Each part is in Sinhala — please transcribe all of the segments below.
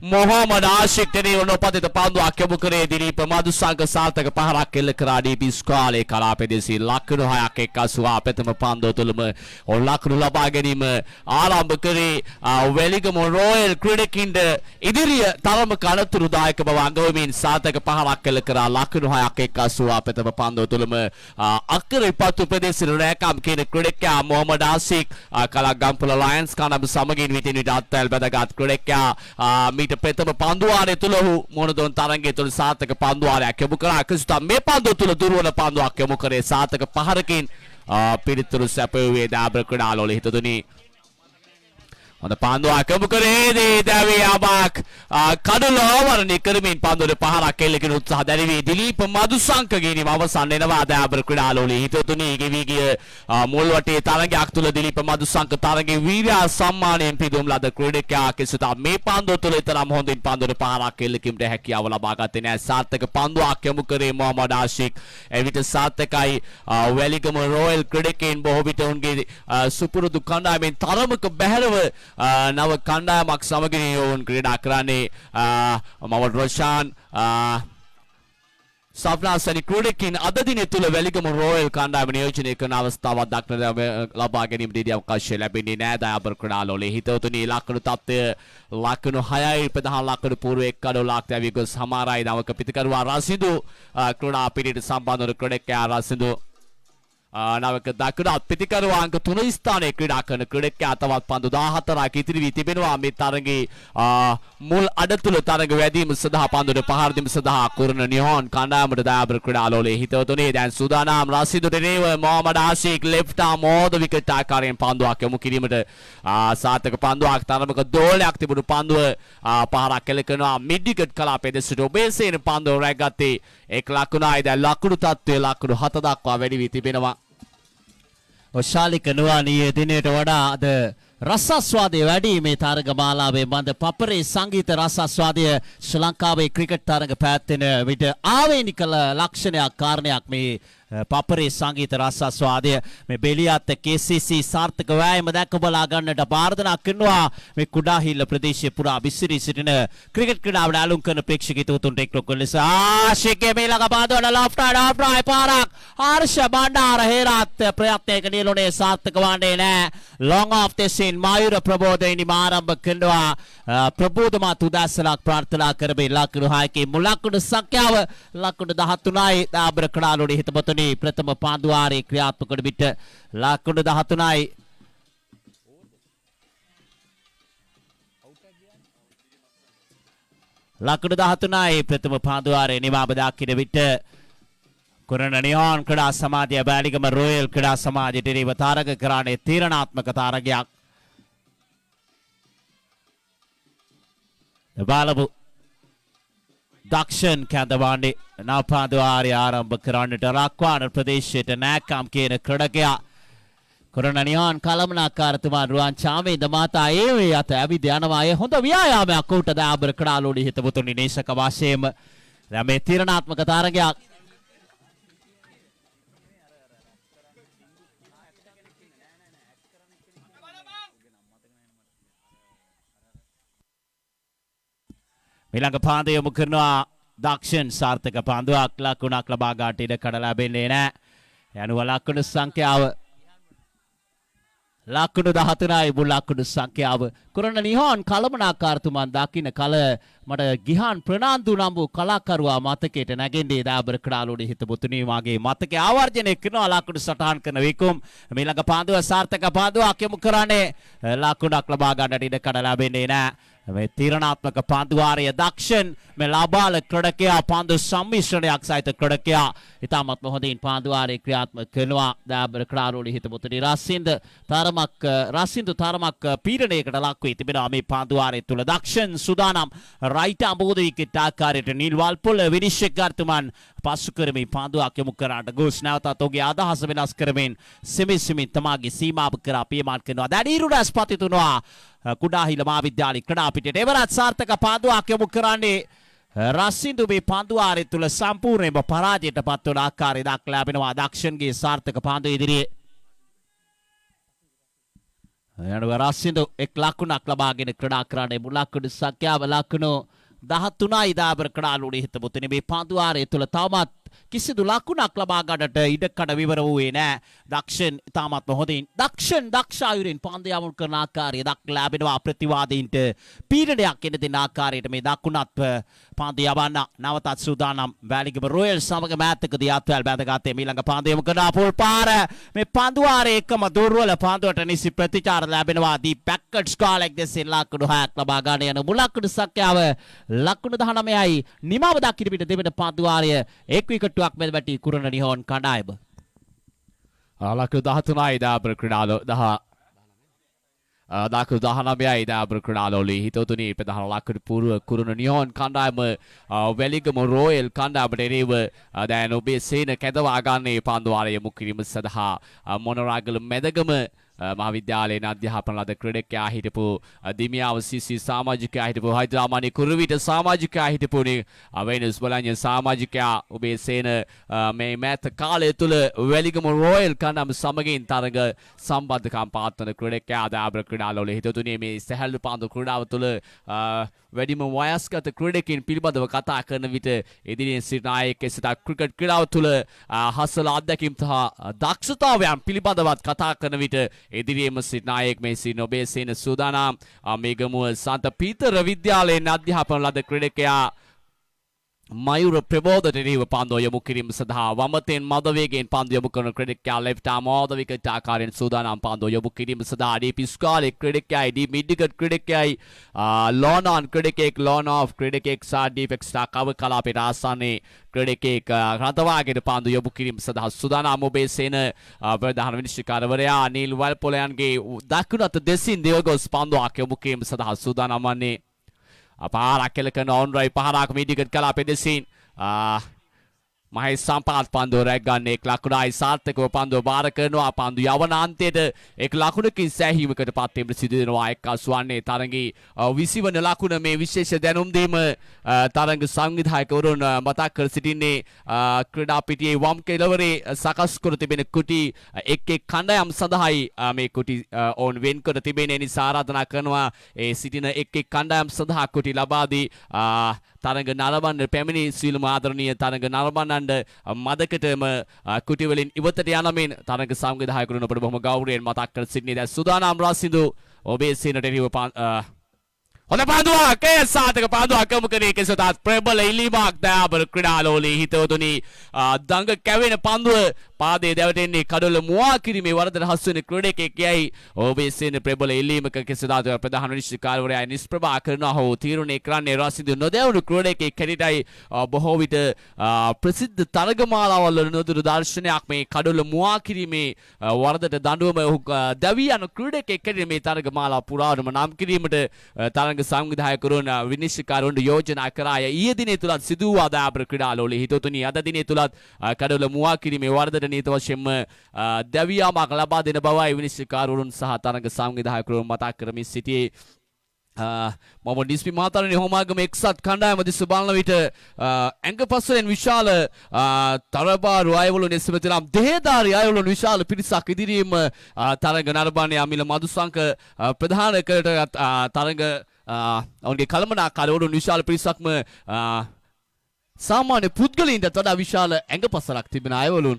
මොහොමඩ් ආශික් තෙරේ ඔනපතිත පන්දුවක් යොමු කරේ දිලීප මදුසංග සාර්ථක පහරක් එල්ල කරා ඩීපී ස්කාලේ කලාපෙදෙසි ලකුණු 6ක් එක්කසුවා ප්‍රථම පන්දුව තුළම ලකුණු ලබා ගැනීම ආරම්භ කරේ වෙලිගම රොයල් ක්‍රීඩකින්ද ඉදිරිය තරමක අනතුරුදායක බව අඟවමින් සාර්ථක පහරක් එල්ල කරා ලකුණු 6ක් එක්කසුවා ප්‍රථම පන්දුව තුළම අක්කරපත්තු ප්‍රදේශයේ රැකම් කියන ක්‍රීඩකයා මොහොමඩ් ආශික් කලගම්පොළ ලයන්ස් කනබ සමගින් විටින් විට අත්වැල් බැදගත් ක්‍රීඩකයා ඊට ප්‍රථම පන්දුවාරය තුළ ඔහු මොනදොන් තරංගය තුළ සාර්ථක පන්දුවාරයක් යොමු කරා. කිසිතම් මේ පන්දුව තුළ දුර්වල පන්දුවක් යොමු කරේ සාර්ථක පහරකින් පිළිතුරු සැපයුවේ දාබ්‍ර ක්‍රීඩාලෝල හිතතුනි. හොඳ පන්දුවක් යොමු කරේදී දැවී අබක් කඩුල ආවරණය කරමින් පන්දුවට පහරක් එල්ලගෙන උත්සාහ දැරීමේ දිලීප මදුසංක ගිනීම අවසන් වෙනවා දාබ්‍ර ක්‍රීඩාලෝල හිතතුනි. ගෙවි ගිය මුල් වටේ තරගයක් තුළ දිලීප මදුසංක තරගයේ වීරයා සම්මානයෙන් පිදුම් ලද ක්‍රීඩකයා කිසිතම් මේ පන්දුව තුළ තරම් හොඳින් පන්දුවට පහරක් එල්ලීමට හැකියාව ලබා ගත්තේ නැහැ. සාර්ථක පන්දුවක් යොමු කරේ මොහමඩ් ආශික්. එවිට සාර්ථකයි වැලිගම රොයල් ක්‍රීඩකයන් බොහෝ විට උන්ගේ සුපුරුදු කණ්ඩායමෙන් තරමක බැහැරව නව කණ්ඩායමක් සමගින් ඔවුන් ක්‍රීඩා කරන්නේ. මොහමඩ් රොෂාන් සප්නාසනි ක්‍රීඩකයන් අද දිනේ තුල වැලිගම රොයල් කණ්ඩායම නියෝජනය කරන අවස්ථාවක් දක්නට ලබා ගැනීමේදී අවකාශය ලැබෙන්නේ නැහැ. දයාබර ක්‍රීඩාලෝලේ හිතවතුනි ලකුණු තත්ත්වය ලකුණු 6යි ප්‍රධාන ලකුණු පූර්ව එක් කඩොලක් දැවි ගොස් සමාරයි නවක පිටිකරුවා රසිදු ක්‍රීඩා පිරිට සම්බන්ධ වන ක්‍රීඩකයා රසිදු නවක දකුණත් පිටිකරුවා අංක 3 ස්ථානයේ ක්‍රීඩා කරන ක්‍රීඩකයා තවත් පන්දු 14ක් ඉතිරි වී තිබෙනවා. මේ තරගයේ මුල් අඩතුල තරග වැඩිම සඳහා පන්දුවට පහර දීම සඳහා කුරුණ නිහෝන් කණ්ඩායමට දාබර ක්‍රීඩාලෝලේ හිතවතුනි දැන් සූදානම් රසිදුට නේව මොහමඩ් ආශික් ලෙෆ්ට් ආම් මෝද විකට් ආකාරයෙන් පන්දුවක් යොමු කිරීමට සාර්ථක පන්දුවක් තරමක දෝලයක් තිබුණු පන්දුව පහරක් එල්ල කරනවා මිඩ් විකට් කලාපයේ දෙසට ඔබේසේන පන්දුව රැගත්තේ එක් ලකුණයි. දැන් ලකුණු තත්ත්වය ලකුණු 7 දක්වා වැඩි වී තිබෙනවා. ශාලික නුවණියේ දිනයට වඩා අද රසස්වාදයේ වැඩි මේ තරග මාලාවේ මන්ද පපරේ සංගීත රසස්වාදය ශ්‍රී ලංකාවේ ක්‍රිකට් තරග පැවැත්වෙන විට ආවේනික ලක්ෂණයක් කාරණයක් මේ පපරේ සංගීත රසස්වාදය මේ බෙලියත් KCC සාර්ථක වෑයම දැක බලා ගන්නට ආරාධනා කරනවා. මේ කුඩාහිල්ල ප්‍රදේශයේ පුරා විසිරී සිටින ක්‍රිකට් ක්‍රීඩාවට ඇලුම් කරන ප්‍රේක්ෂකතුන්ට එක් ලොකු ලෙස ආශිකේ මේ ළඟ පාදවන ලොෆ්ට් ආෆ්‍රායි පාරක් හර්ෂ බණ්ඩාර හේරත් ප්‍රයත්නයක නියලුනේ සාර්ථක වන්නේ නැහැ. ලොං ඔෆ් දෙසින් මයුර ප්‍රබෝධයනි ආරම්භ කරනවා. ප්‍රබෝධමත් උදැසලක් ප්‍රාර්ථනා කරමි. ලකුණු 6කින් මුල් ලකුණු සංඛ්‍යාව ලකුණු 13යි දාබර ක්‍රීඩාලෝලේ හිතපොතුනි ප්‍රථම පාන්දුවාරයේ ක්‍රියාත්මක වන විට ලකුණු 13යි. ලකුණු 13යි ප්‍රථම පාන්දුවාරයේ නිවාම දක්ින විට කුරුණ නිහෝන් ක්‍රීඩා සමාජය බැලිගම රොයල් ක්‍රීඩා සමාජයට එරෙහිව තරග කරන්නේ තීරණාත්මක තරගයක්. බලමු දක්ෂන් කැඳවන්නේ නවපාන්දුවාරය ආරම්භ කරන්නට රක්වාන ප්‍රදේශයට නෑකම් කියන ක්‍රීඩකයා කුරුණ නිහෝන් කළමනාකාරතුමා රුවන් චාමේන්ද්‍ර මහතා ඒ වේ අත ඇවිද යනවා. ඒ හොඳ ව්‍යායාමයක් උට දාබර ක්‍රීඩාලෝලේ හිතපොතුනි නේශක වශයෙන්ම දැන් මේ තීරණාත්මක තරගයක් මිලංග පාන්දු යොමු කරනවා. දක්ෂන් සාර්ථක පාන්දුවක් ලකුණක් ලබා ගන්නට ඉඩ කඩ ලැබෙන්නේ නැහැ. යනුව ලකුණු සංඛ්‍යාව ලකුණු 13යි මුල් ලකුණු සංඛ්‍යාව. කුරුණ නිහෝන් කළමනාකාරතුමන් දකින්න කල මට ගිහාන් ප්‍රනාන්දු නම් වූ කලාකරුවා මතකයට නැගෙන්නේ දාබර ක්‍රීඩාලෝලේ හිතපොතුනි මාගේ මතකයේ ආවර්ජනය කරනවා. ලකුණු සටහන් කරන විකුම් මිලංග පාන්දුව සාර්ථක පාන්දුවක් යොමු කරන්නේ ලකුණක් ලබා ගන්නට ඉඩ කඩ ලැබෙන්නේ නැහැ. මේ තීරණාත්මක පන්දුවාරය දක්ෂන් මේ ලාබාල ක්‍රීඩකයා පන්දු සම්මිශ්‍රණයක් සහිත ක්‍රීඩකයා ඉතාමත්ම හොඳින් පන්දුවාරය ක්‍රියාත්මක කරනවා. දාබර ක්‍රීඩාලෝලේ හිතපොතුනි රසින්දු තරමක් පීඩනයකට ලක් වී තිබෙනවා මේ පන්දුවාරය තුල. දක්ෂන් සුදානම් රයිට් අඹෝද විකට් ආකාරයට නිල්වල් පොළ විනිශ්චයකාරතුමන් පසු කරමින් පන්දුවක් යොමු කරාට ගෝස් නැවතත් ඔහුගේ අදහස වෙනස් කරමින් සිමින් තමාගේ සීමාව කරා පියමාන් කරනවා. දැන් ඊරුඩස් පතිතුනවා කුඩාහිල මහාවිද්‍යාලයේ ක්‍රීඩා පිටියට එවරත් සාර්ථක පන්දුවක් යොමු කරන්නේ රසින්දු මේ පන්දුවාරය තුල සම්පූර්ණයෙන්ම පරාජයට පත්වන ආකාරය දක්ලා ලැබෙනවා. දක්ෂන්ගේ සාර්ථක පන්දු ඉදිරියේ යනවා රසින්දු එක් ලකුණක් ලබාගෙන ක්‍රීඩා කරන්නේ මුලක්කුඩු සංඛ්‍යාව ලකුණු 13යි දාබර ක්‍රඩාලුනේ හිත මුතනේ මේ පාන්දුවාරය තුළ තවමත් කිසිදු ලකුණක් ලබා ගන්නට ඉඩකඩ විවර වූයේ නැහැ. දක්ෂන් තාමත් හොඳින් දක්ෂ අයුරින් පන්දු යවුම් කරන ආකාරය දක්ලා ලැබෙනවා ප්‍රතිවාදීන්ට පීඩනයක් එන දෙන ආකාරයට මේ දකුණත් පන්දු යවන්න නවතත් සූදානම් වැලිගම රොයල් සමග මෑතකදී අත්වැල් බැඳගත්තේ ඊළඟ පන්දු යොමු කරන පොල් පාර මේ පන්දුවාරයේ එකම දුර්වල පන්දුවට නිසි ප්‍රතිචාර ලැබෙනවා. දී පැකට්ස් කාලෙක් දෙසින් ලකුණු 6ක් ලබා ගන්න යන මුලක්කුඩු සංඛ්‍යාව ලකුණු 19යි නිමව දක්ිට පිට දෙවෙනි පන්දුවාරය එක් විකටුවක් මෙද වැටි කුරණ නිහෝන් කණ්ඩායම. ලකුණු 13යි දාබර ක්‍රීඩාලෝ 19යි දාබර ක්‍රීඩාලෝලි හිතෝතුනි ප්‍රධාන ලකුණු පූර්ව කුරණ නිහෝන් කණ්ඩායම වැලිගම රොයල් කණ්ඩායමට එරෙහිව දැන් ඔබේ සේන කැඳවා ගන්නේ පන්දුවාරය යොමු කිරීම සඳහා මොනරාගල මැදගම මහාවිද්‍යාලයේ අධ්‍යාපන ලද ක්‍රීඩකයා හිටපු දිමියාව සිසි සමාජිකයා හිටපු හයිද්‍රාමානී කුරුවිට සමාජිකයා හිටපුනේ වෙනස් බලන්නේ සමාජිකයා ඔබේ සේන මේ මෑත කාලය තුල වැලිගම රොයල් කණ්ඩායම සමගින් තරඟ සම්බන්ධකම් පවත්වන ක්‍රීඩකයා දාබර ක්‍රීඩාලවල හිටතුනේ මේ සැහැල්ලු පන්දු ක්‍රීඩාව තුල වැඩිම වයස්ගත ක්‍රීඩකයන් පිළිබඳව කතා කරන විට ඉදිරියෙන් සිටින අයෙක් සිතා ක්‍රිකට් ක්‍රීඩාව තුළ හසල අත්දැකීම් සහ දක්ෂතාවයන් පිළිබඳවත් කතා කරන විට ඉදිරියේම සිටින අයෙක් මේ සිටින ඔබේ සේන සූදානම් මේගමුව සන්ත පීතර විද්‍යාලයෙන් අධ්‍යාපන ලද ක්‍රීඩකයා මයුර ප්‍රබෝධට එරෙහිව පන්දු යොමු කිරීම සඳහා වමතෙන් මද වේගයෙන් පන්දු යොමු කරන ක්‍රීඩකයා ලෙෆ්ට් ආම් ඕද විකට් ආකාරයෙන් සූදානම් පන්දු යොමු කිරීම සඳහා DP ස්කාලේ ක්‍රීඩකයායි D midwicket ක්‍රීඩකයායි ලෝනාන් ක්‍රීඩකෙක් loan of ක්‍රීඩකෙක් සහ ඩීපෙක් ස්ටා කව කලාපයට ආසන්නයේ ක්‍රීඩකෙක් රඳවාගෙන පන්දු යොමු කිරීම සඳහා සූදානම් ඔබේ සේන ප්‍රධාන විනිශ්චයකාරවරයා අනිල් වල්පොලයන්ගේ දකුණත දෙසින් දෙවගොස් පන්දුවක් යොමු කිරීම සඳහා සූදානම් වන්නේ පාරක් කෙල කරන ඔන්රයි පහරක් මීඩිකට් කලාපේ දෙසින් මහේස් සම්පාත් පන්දුව රැග්ගන්නේ එක් ලකුණයි සාර්ථකව පන්දුව බාර කරනවා පන්දු යවන අන්තයට එක් ලකුණකින් සෑහීමකට පත් වීම සිදු වෙනවා එක් අස්වන්නේ තරඟී 20 වන ලකුණ මේ විශේෂ දැනුම් දීම තරඟ සංවිධායකවරුන් මතක් කර සිටින්නේ ක්‍රීඩා පිටියේ වම් කෙළවරේ සකස් කර තිබෙන කුටි එක් කණ්ඩායම් සඳහායි මේ කුටි ඕන් වෙන් කර තිබෙන නිසා ආරාධනා කරනවා ඒ සිටින එක් කණ්ඩායම් සඳහා කුටි ලබා දී තරඟ නරඹන්න පැමිණි සියලුම ආදරණීය තරඟ නරඹන්නන්ට මදකටම කුටි වලින් ඉවතට යන මෙන් තරඟ සංවිධායකවරුන් අපට බොහොම ගෞරවයෙන් මතක් කර සිටිනේ දැන් සුදානම් රසිදු ඔබේ සීනට එරෙහිව හොඳ පන්දුවක් ඒ සාතක පන්දුවක් යොමු කරේ කෙසේවත් ප්‍රබල ඉලීමක් දාබර ක්‍රීඩාලෝලී හිතවතුනි දඟ කැවෙන පන්දුව පාදයේ දැවටෙන්නේ කඩොල මුවා කිරීමේ වරදට හසු වෙන ක්‍රීඩකෙක් යයි ඔබේ සේන ප්‍රබල ඉලීමක කෙසේවත් ප්‍රධාන විනිශ්චයකාරවරයා නිෂ්ප්‍රභා කරනවා හෝ තීරණය කරන්නේ රසිදු නොදැවුණු ක්‍රීඩකෙක් හැටියටයි බොහෝ විට ප්‍රසිද්ධ තරගමාලාවල් වල නොදුරු දර්ශනයක් මේ කඩොල මුවා කිරීමේ වරදට දඬුවම දැවී යන ක්‍රීඩකෙක් හැටියට මේ තරගමාලාව පුරාවටම නම් කිරීමට තරග සංවිධායකවරුන් විනිශ්චයකාරවරුන් යෝජනා කරා ඊයේ දිනේ තුලත් සිදු වූ දාබර ක්‍රීඩාලෝලී හිතවතුනි අද දිනේ තුලත් කඩොල මුවා කිරීමේ වරදට නීත වශයෙන්ම දැවියාමක් ලබා දෙන බවයි විනිශ්චයකාරවරුන් සහ තරග සංවිධායකවරුන් මතක් කරමින් සිටියේ මම ඩිස්පි මාතරණි හෝමාගම එක්සත් කණ්ඩායම දිස බලන විට ඇඟ පස්සෙන් විශාල තරබාරු අයවලුන් එසමෙතනම් දෙහදාරි අයවලුන් විශාල පිරිසක් ඉදිරියේම තරග නරඹන්නේ අමිල මදුසංක ප්‍රධාන කරට තරග ඔවුන්ගේ කළමනාකාරවරුන් විශාල පිරිසක්ම සාමාන්‍ය පුද්ගලයින්ට වඩා විශාල ඇඟ පස්සරක් තිබෙන අයවලුන්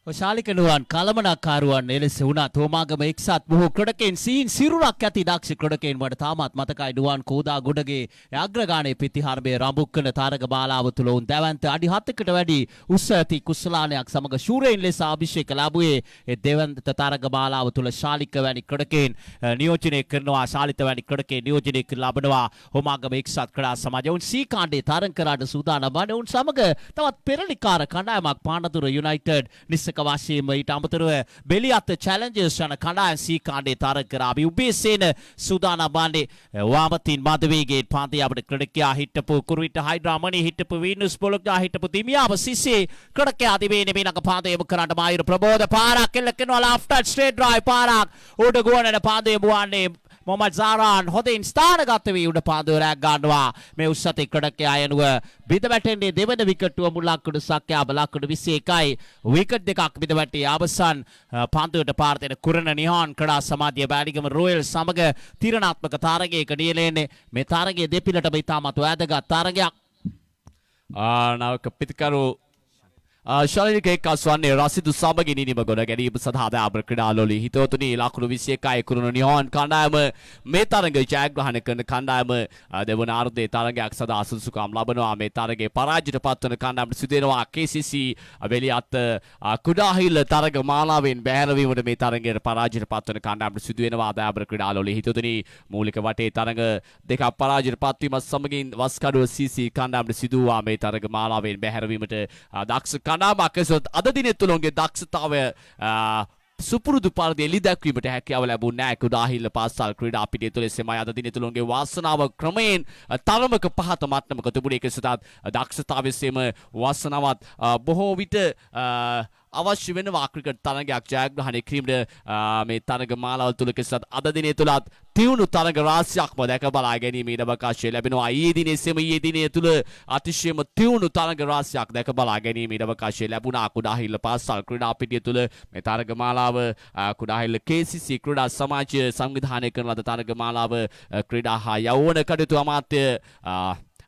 ශාලිකනුවන් කළමනාකාරුවන් එලෙස වුණත් හෝමාගම එක්සත් බොහෝ ක්‍රඩකෙන් සීන් සිරුරක් ඇති දක්ෂ ක්‍රඩකෙන් මට තාමත් මතකයි ඩුවන් කෝදා ගොඩගේ අග්‍රගානයේ පිතිහාරමේ රඹුක්කන තාරක බාලාව තුළ උන් දැවන්ත අඩි 7කට වැඩි උස ඇති කුසලානයක් සමග ශූරයින් ලෙස අභිෂේක ලැබුවේ ඒ දෙවන්ත තාරක බාලාව තුළ ශාලික වැනි ක්‍රඩකෙන් නියෝජනය කරනවා ශාලිත වැනි ක්‍රඩකෙන් නියෝජනය කර ලබනවා හෝමාගම එක්සත් ක්‍රඩා සමාජය උන් සී කාණ්ඩේ තරඟ කරාට සූදානම් වන්නේ උන් සමග තවත් පෙරලිකාර කණ්ඩායමක් පානදුර යුනයිටඩ් නිස්සක වශයෙන්ම ඊට අමතරව බෙලියත් චැලෙන්ජර්ස් යන කණ්ඩායම් සී කාණ්ඩේ තරඟ කරා උබේ සේන සූදානම් වන්නේ වාමතින් මදවේගයෙන් පාන්දේ අපිට ක්‍රීඩකයා හිටපු කුරුවිට හයිඩ්‍රාමනි හිටපු වීනස් පොලොක්ගා හිටපු දිමියාව සිසේ ක්‍රීඩකයා දිවේනේ මේනක පාන්දේ යොමු කරාට මායුර ප්‍රබෝධ පාරක් එල්ල කරනවා ලෙෆ්ට් ස්ට්‍රේට් ඩ්‍රයිව් පාරක් උඩ ගෝනන පාන්දේ යොමුවන්නේ මොහමඩ් සාරාන් හොඳින් ස්ථානගත වී උඩ පාන්දුව රැග් ගන්නවා මේ උස්සතේ ක්‍රඩකයා යනුව බිඳ වැටෙන්නේ දෙවන විකට්ටුව මුලක්කුඩු සක්‍යා බලක්කුඩු 21යි විකට් දෙකක් බිඳ වැටි අවසන් පාන්දුවට පාර දෙන කුරණ නිහාන් ක්‍රඩා සමාධිය බෑලිගම රොයල් සමග තීරණාත්මක තරගයක නියැලෙන්නේ මේ තරගයේ දෙපිලටම ඉතාමත් වැදගත් තරගයක් නවක පිතිකරු ශාරීරික එක්කස්වන්නේ රසිදු සමගින් ඉනිම ගොඩ ගැනීම සඳහා දාබර ක්‍රීඩාලෝලී හිතවතුනි ලකුණු 21යි කුරුණු නිහාන් කණ්ඩායම මේ තරගය ජයග්‍රහණය කරන කණ්ඩායම දෙවන අර්ධයේ තරගයක් සඳහා සුසුකම් ලබනවා මේ තරගයේ පරාජයට පත්වන කණ්ඩායමට සිදු වෙනවා KCC වෙලියත් කුඩාහිල්ල තරග මාලාවෙන් බැහැරවීමට මේ තරගයේ පරාජයට පත්වන කණ්ඩායමට සිදු වෙනවා දාබර ක්‍රීඩාලෝලී හිතවතුනි මූලික වටේ තරග දෙකක් පරාජයට පත්වීමත් සමගින් වස්කඩුව CC කණ්ඩායමට සිදු වූ මේ තරග මාලාවෙන් බැහැරවීමට දක්ෂ කණ්ඩායමක් අද දිනේ තුල උන්ගේ දක්ෂතාවය සුපුරුදු පරිදි එළි දැක්වීමට හැකියාව ලැබුණේ නැහැ කුඩාහිල්ල පාසල් ක්‍රීඩා පිටිය තුළ එසේමයි අද දිනේ තුල උන්ගේ වාසනාව ක්‍රමයෙන් තරමක පහත මට්ටමක තිබුණේ කෙසේත් දක්ෂතාවයේම වාසනාවත් බොහෝ විට අවශ්‍ය වෙනවා ක්‍රිකට් තරගයක් ජයග්‍රහණය කිරීමට මේ තරග මාලාව තුල කෙසේත් අද දිනේ තුලත් තියුණු තරග රාශියක්ම දැක බලා ගැනීම ඉඩ අවකාශය ලැබෙනවා ඊයේ දිනේ එසේම ඊයේ දිනේ තුල අතිශයම තියුණු තරග රාශියක් දැක බලා ගැනීම ඉඩ අවකාශය ලැබුණා කුඩාහිල්ල පාසල් ක්‍රීඩා පිටිය තුල මේ තරග මාලාව කුඩාහිල්ල KCC ක්‍රීඩා සමාජය සංවිධානය කරන ලද තරග මාලාව ක්‍රීඩා හා යෞවන කටයුතු අමාත්‍ය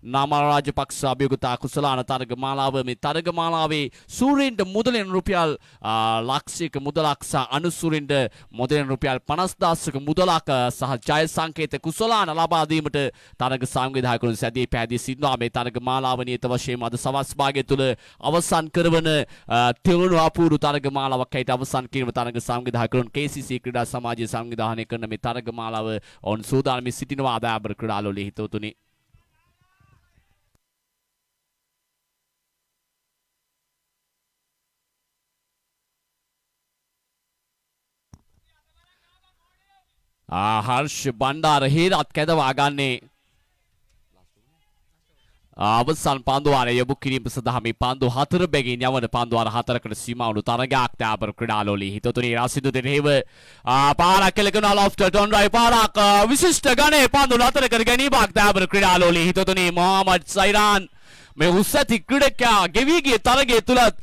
නාමල් රාජපක්ෂ අභියෝගතා කුසලාන තරග මාලාව මේ තරග මාලාවේ සූරීන්ට මුදලෙන් රුපියල් ලක්ෂයක මුදලක් සහ අනුසූරීන්ට මුදලෙන් රුපියල් 50000ක මුදලක් සහ ජය සංකේත කුසලාන ලබා දීමට තරග සංවිධායකවරුන් සැදී පැහැදී සිටිනවා මේ තරග මාලාව නියත වශයෙන්ම අද සවස් භාගය තුල අවසන් කරවන තියුණු අපූර්ව තරග මාලාවක් ඇයිට අවසන් කිරීම තරග සංවිධායකවරුන් KCC ක්‍රීඩා සමාජය සංවිධානය කරන මේ තරග මාලාව ඔවුන් සූදානම් සිටිනවා ආදායම්බර ක්‍රීඩාලෝලී හිතවතුනි හර්ෂ බණ්ඩාර හේරත් කැදවා ගන්නේ අවසන් පන්දුවාරය යොමු කිරීම සඳහා මේ පන්දු 4 බැගින් යවන පන්දුවාර 4කට සීමා වුණු තරගයක් දාබර ක්‍රීඩාලෝලී හිතතුනි රසිදු දෙනේව පාරක් කෙලකන ලොෆ්ට් ඩොන්රයි පාරක් විශිෂ්ට ගණේ පන්දු 4කට ගැනීමක් දාබර ක්‍රීඩාලෝලී හිතතුනි මොහමඩ් සයිරාන් මේ උස්සති ක්‍රීඩකයා ගෙවි ගිය තරගයේ තුලත්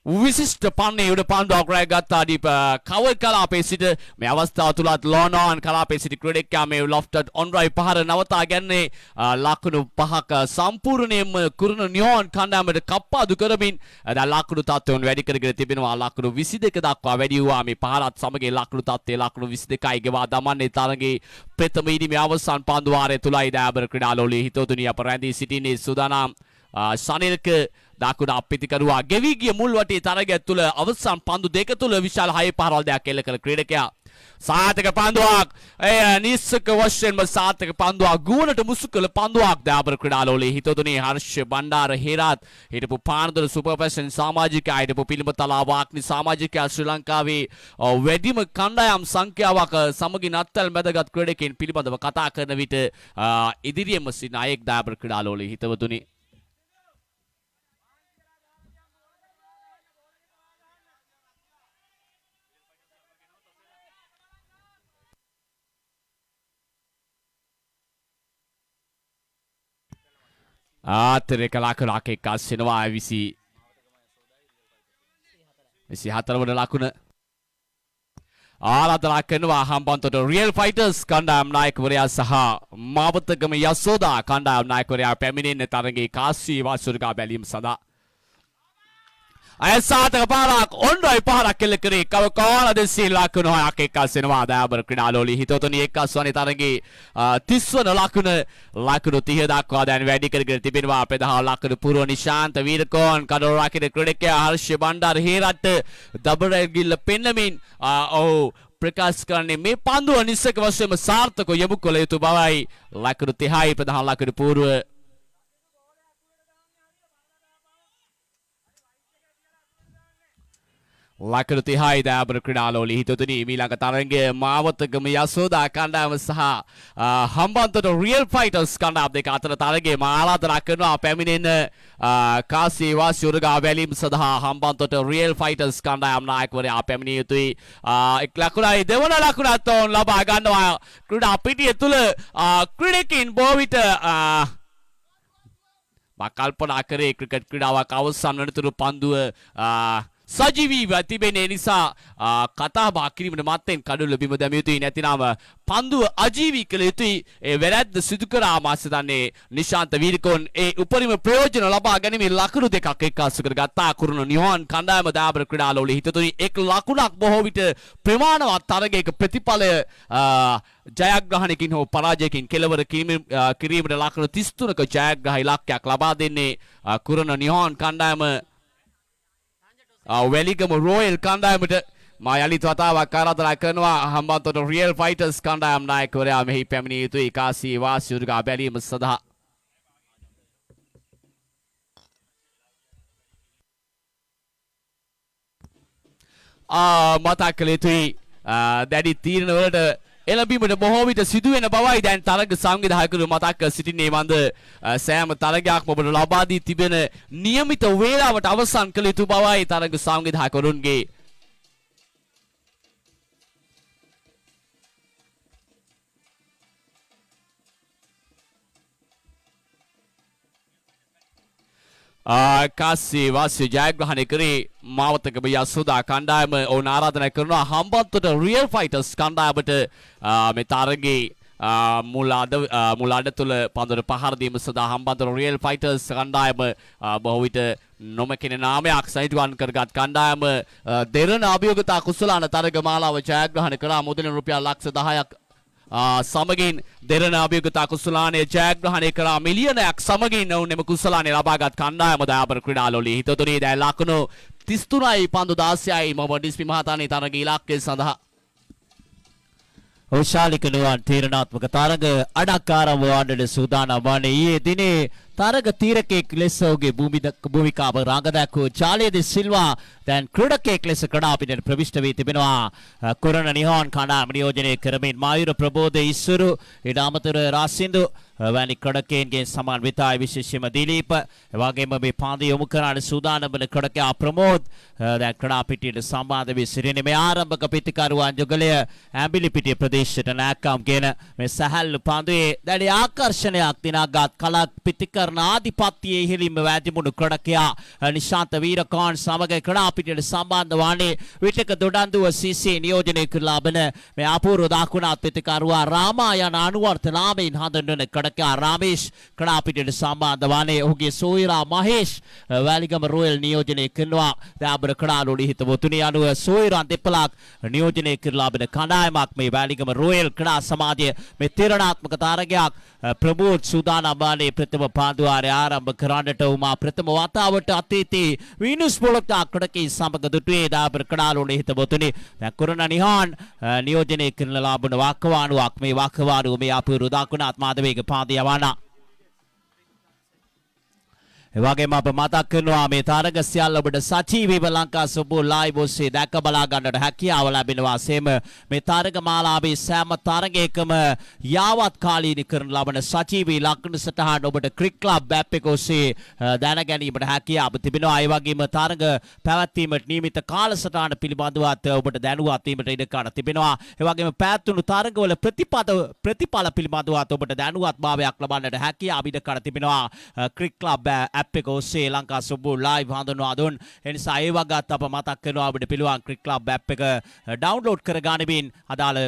විශිෂ්ට පන්නේ උඩ පන්දුවක් රැගත්තා දීප කවර් කලාපයේ සිට මේ අවස්ථාව තුලත් ලෝනෝන් කලාපයේ සිට ක්‍රීඩකයා මේ ලොෆ්ටඩ් ඔන්රයි පහර නවතා ගැන්නේ ලකුණු 5ක සම්පූර්ණයෙන්ම කුරුණ නියෝන් කණ්ඩායමට කප්පාදු කරමින් දැන් ලකුණු තත්ත්වයන් වැඩි කරගෙන තිබෙනවා ලකුණු 22 දක්වා වැඩි වුණා මේ පහරත් සමග ලකුණු තත්ත්වය ලකුණු 22යි ගෙවා දමන්නේ තරගයේ ප්‍රථම ඉනිමේ අවසන් පන්දු වාරය තුලයි දාබර ක්‍රීඩාලෝලී හිතවතුනි අප රැඳී සිටින්නේ සූදානම් ශනිරක දකුණ අපිතිකරුවා ගෙවි ගිය මුල් වටේ තරගය තුළ අවසන් පන්දු දෙක තුළ විශාල 6 පහරවල් දෙයක් එල්ල කළ ක්‍රීඩකයා සාර්ථක පන්දුවක් නිස්සක වශයෙන්ම සාර්ථක පන්දුවක් ගුවනට මුසු කළ පන්දුවක් දාබර ක්‍රීඩාලෝලී හිතවතුනි හර්ෂ බණ්ඩාර හේරත් හිටපු පානදොර සුපර් ෆැෂන් සමාජිකයා හිටපු පිළිමතලා වාක්නි සමාජිකයා ශ්‍රී ලංකාවේ වැඩිම කණ්ඩායම් සංඛ්‍යාවක් සමගින් අත්වැල් මැදගත් ක්‍රීඩකයන් පිළිබඳව කතා කරන විට ඉදිරියෙම සිටින අයෙක් දාබර ක්‍රීඩාලෝලී හිතවතුනි ආතරේ කලාකරාක එක්කස් වෙනවා 24 වන ලකුණ ආරාධනා කරනවා හම්බන්තොට රියල් ෆයිටර්ස් කණ්ඩායම් නායකවරයා සහ මාවතගම යසෝදා කණ්ඩායම් නායකවරයා පැමිණෙන තරගයේ කාස්සිය වාසුරුගා බැලීම සඳහා අයසාතක පාරක් ඔන්ඩයි පහරක් කෙල්ල කරේ කවකාල දෙසී ලකුණු 6ක් එක්කස් වෙනවා දාබර ක්‍රීඩාලෝලී හිතවතුනි එක්කස් වන තරගයේ 30 වන ලකුණ ලකුණු 30 දක්වා දැන් වැඩි කරගෙන තිබෙනවා ප්‍රධාන ලකුණු පුරව නිශාන්ත වීරකෝන් කඩොරාකින ක්‍රීඩකයා හර්ෂ බණ්ඩාර හේරත් දබර ගිල්ල පෙන්නමින් ප්‍රකාශ කරන්නේ මේ පන්දුව නිස්සක වශයෙන්ම සාර්ථකව යොමු කළ යුතු බවයි ලකුණු 30යි ප්‍රධාන ලකුණු පුරව ලකුණු 30යි දෑබර ක්‍රීඩාලෝලි හිතතුනි ඊළඟ තරගයේ මාවතගම යසෝදා කණ්ඩායම සහ හම්බන්තොට රියල් ෆයිටර්ස් කණ්ඩායම දෙක අතර තරගයේ ආරාධනා කරනවා පැමිණෙන කාසී වාසියුරුගා වැලීම සඳහා හම්බන්තොට රියල් ෆයිටර්ස් කණ්ඩායම් නායකවරයා පැමිණිය යුතුයි. එක් ලකුණයි දෙවන ලකුණත් ඔවුන් ලබා ගන්නවා. ක්‍රීඩා පිටිය තුල ක්‍රීඩකින් බොහෝ විට මා කල්පනා කරේ ක්‍රිකට් ක්‍රීඩාවක් අවසන් වනතුරු පන්දුව සජීවීව තිබෙන නිසා කතා බහ කිරීමට මත්තෙන් කඩු ලැබීම දැමිය යුතුයි. නැතිනම් පන්දුව අජීවී කළ යුතුයි. ඒ වැරැද්ද සිදු කරා මාස දන්නේ නිශාන්ත වීරකෝන් ඒ උපරිම ප්‍රයෝජන ලබා ගැනීමේ ලකුණු දෙකක් එක්කාසු කරගත්තා. කුරුණ නිහාන් කණ්ඩායම දාබර ක්‍රීඩාලෝලි හිතතුනි එක් ලකුණක් බොහෝ විට ප්‍රමාණවත් තරගයක ප්‍රතිඵලය ජයග්‍රහණයකින් හෝ පරාජයකින් කෙලවර කිරීමට ලකුණු 33ක ජයග්‍රහ ඉලක්කයක් ලබා දෙන්නේ කුරුණ නිහාන් කණ්ඩායම වැලිගම රෝයල් කණ්ඩායමට මා යලිත් වතාවක් ආරාධනා කරනවා හම්බන්තොට රියල් ෆයිටර්ස් කණ්ඩායම් නායකවරයා මෙහි පැමිණිය යුතුයි කාසී වාසියුරුගා බැලීම සඳහා. මතක් කළ යුතුයි දැඩි තීරණවලට එළඹීමට බොහෝ විට සිදුවෙන බවයි දැන් තරග සංවිධායකවරු මතක් කර සිටින්නේ. මන්ද සෑම තරගයක්ම ඔබට ලබා දී තිබෙන નિયમિત වේලාවට අවසන් කළ යුතු බවයි තරග සංවිධායකවරුන්ගේ කාසී වාසිය ජයග්‍රහණය කරේ මාවතගම යසෝදා කණ්ඩායම ඔවුන් ආරාධනා කරනවා හම්බන්තොට රියල් ෆයිටර්ස් කණ්ඩායමට මේ තරගයේ මුල අඩ තුළ පන්දුවට පහර දීම සඳහා හම්බන්තොට රියල් ෆයිටර්ස් කණ්ඩායම බොහෝ විට නොමැකෙන නාමයක් සහිතවන් කරගත් කණ්ඩායම දෙරණ අභියෝගතා කුසලාන තරග මාලාව ජයග්‍රහණය කරා. මුදලින් රුපියල් ලක්ෂ 10ක් සමගින් දෙරණ අභියෝගතා කුසලානය ජයග්‍රහණය කරා. මිලියනයක් සමගින් ඔවුන් එම කුසලානය ලබාගත් කණ්ඩායම දාබර ක්‍රීඩාලෝලි හිතතුනි දැන් ලකුණු 33යි පන්දු 16යි මොහොමඩ් ඉස්මි මහතානේ තරග ඉලක්කය සඳහා ඕශාලික නුවන් තීරණාත්මක තරග අඩක්කාරව වන්නට සූදානම් වන්නේ. ඊයේ දිනේ තරග තීරකෙක් ලෙස ඔහුගේ භූමිකාව රඟ දැක්වූ ජාලියදි සිල්වා දැන් ක්‍රීඩකෙක් ලෙස ක්‍රීඩාපිටට ප්‍රවිෂ්ඨ වී තිබෙනවා. කුරුණ නිහාන් කණ්ඩායම නියෝජනය කරමින් මායුර ප්‍රබෝධ ඉස්සුරු ඊට අමතරව රාසින්දු වැනි ක්‍රීඩකයන්ගේ සමාන විතාය විශේෂයෙන්ම දිලීප එවැගේම මේ පාන්දු යොමු කරන්න සූදානම් වන ක්‍රීඩකයා ප්‍රමෝද් දැන් ක්‍රීඩාපිටියට සම්බන්ධ වී සිටින මේ ආරම්භක පිටිකරුවන් යුගලය ඇඹිලි පිටිය ප්‍රදේශයට නැක්කම් කියන මේ සැහැල්ලු පන්දුවේ දැඩි ආකර්ෂණයක් දිනාගත් කලක් පිටිකර ආධිපත්‍යයේ ඉහළින්ම වැදිමුණු ක්‍රීඩකයා නිශාන්ත වීරකෝන් සමග ක්‍රීඩාපිටියට සම්බන්ධ වන්නේ විටක දොඩන්දුව සීසී නියෝජනය කර ලබන මේ අපූර්ව දකුණත් පිටිකරුවා රාමා යන අනුවර්ත නාමයෙන් හඳුන්වන ක්‍රීඩකයා රාමේෂ් ක්‍රීඩාපිටියට සම්බන්ධ වන්නේ ඔහුගේ සෝයිරා මහේෂ් වැලිගම රෝයල් නියෝජනය කරනවා. දාබර ක්‍රීඩාලෝලි හිතවතුනි අනුව සෝයිරා දෙපළක් නියෝජනය කර ලබන කණ්ඩායමක් මේ වැලිගම රෝයල් ක්‍රීඩා සමාජය මේ තීරණාත්මක තරගයක් ප්‍රබෝධ් සූදානම් වන්නේ ප්‍රථම පාන්දුවාරය ආරම්භ කරන්නට උමා ප්‍රථම වතාවට අතීතයේ වීනුස් පොලොක්ටා ක්‍රීඩකී සමග දුටුවේ දාබර ක්‍රීඩාලෝලි හිතවතුනි දැන් කුරුණ නිහාන් නියෝජනය කරන ලබන වකවානුවක් මේ වකවානුව මේ අපූර්ව දකුණත් මාධවේග පාන්දු යවනා. එවැගේම අප මතක් කරනවා මේ තරග සියල්ල ඔබට සජීවීව ලංකා සුබෝ ලයිව් ඔස්සේ දැක බලා ගන්නට හැකියාව ලැබෙනවා. සේම මේ තරග මාලාවේ සෑම තරගයකම යාවත් කාලීන කරන ලබන සජීවී ලකුණු සටහන් ඔබට ක්‍රික් ක්ලබ් ඇප් එක ඔස්සේ දැන ගැනීමට හැකියාව තිබෙනවා. ඒ වගේම තරග පැවැත්වීමට නියමිත කාලසටහන පිළිබඳවත් ඔබට දැනුවත් වීමට ඉඩකඩ තිබෙනවා. ඒ වගේම පැවැත්වුණු තරගවල ප්‍රතිඵල පිළිබඳවත් ඔබට දැනුවත්භාවයක් ලබන්නට හැකියාව ඉඩකඩ තිබෙනවා. ක්‍රික් ක්ලබ් ඇප් එක ඔස්සේ ලංකා සුබෝ ලයිව් හඳුන්වා දුන්. එනිසා ඒ වගත් අප මතක් කරනවා ඔබට පිළිවන් ක්‍රික් ක්ලබ් ඇප් එක ඩවුන්ලෝඩ් කර ගනිමින් අදාළ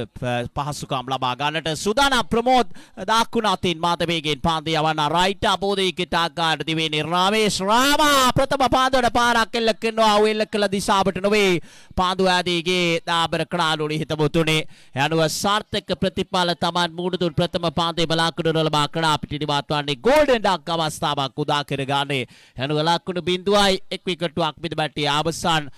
පහසුකම් ලබා ගන්නට සූදානම්. ප්‍රමෝද් දාකුණාතින් මාතවේගෙන් පාන්දු යවන රයිට් අපෝදීකට ආකාරයට දිවෙන්නේ රාමේෂ් රාමා ප්‍රථම පාන්දුවට පාරක් එල්ල කරනවා. එල්ල කළ දිශාවට නොවේ පාන්දු ආදීගේ දාබර ක්‍රීඩාලෝලි හිතවතුනේ යනුව සාර්ථක ප්‍රතිඵල තමන් මූණ දුන් ප්‍රථම පාන්දුවේ බලාකුඩු ලබා ක්‍රීඩාපිටිය නිවාත් වන්නේ ගෝල්ඩන් ඩක් අවස්ථාවක් උදා කර ගන්න දාන්නේ යනු ලකුණු බිඳුවයි එක් විකටුවක් මිද බැටි අවසන්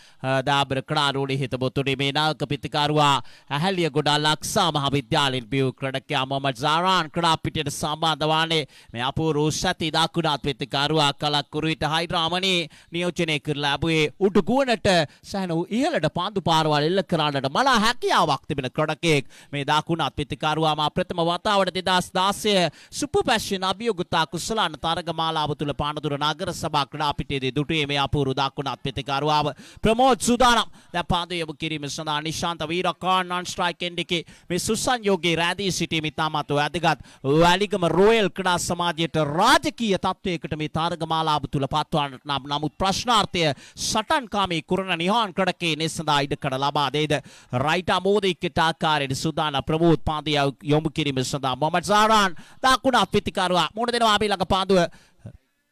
දාබර ක්‍රාරෝණි හිතබොතුනි මේ නායක පිටිකරුවා ඇහැලිය ගොඩා ලක්සා මහාවිද්‍යාලයෙන් බියු ක්‍රඩකයා මොහමඩ් සාරාන් ක්‍රඩා පිටියට සම්බන්ධ වන්නේ මේ අපූර්ව සති දකුණත් පිටිකරුවා කලක්කුරුවිට හයිඩ්‍රාමනි නියෝජනය කරලා ලැබුවේ උඩුගුවනට සෑහෙන ඉහළට පන්දු පාරවල් එල්ල කරන්නට මලා හැකියාවක් තිබෙන ක්‍රඩකෙක් මේ දකුණත් පිටිකරුවා මා ප්‍රථම වතාවට 2016 සුපර් පැෂන් අභියෝගතා කුසලාන තරගමාලාව තුල පානදුර නගර සභා ක්‍රඩා පිටියේදී දුටුවේ මේ අපූර්ව දකුණත් පිටිකරුවාව ප්‍රමෝද් සුදානම් දැන් පාන්දු යොමු කිරීම සඳහා නිශාන්ත වීරකාන් නන් ස්ට්‍රයික් එන්ඩිකේ මේ සුසංයෝගී රැඳී සිටීම ඉතාමත් වැදගත් වැලිගම රොයල් ක්‍රඩා සමාජයට රාජකීය තත්වයකට මේ තරගමාලාව තුල පත්වන්නට නමුත් ප්‍රශ්නාර්ථය සටන්කාමී කුරණ නිහාන් ක්‍රඩකේ නිසඳා ඉඩකඩ ලබා දෙයිද රයිට් අමෝදිකට ආකාරයට සුදානම් ප්‍රමෝද් පාන්දු යොමු කිරීම සඳහා මොහමඩ් සාරාන් දකුණත් පිටිකරුවා මුණ දෙනවා අපි ළඟ පාන්දුව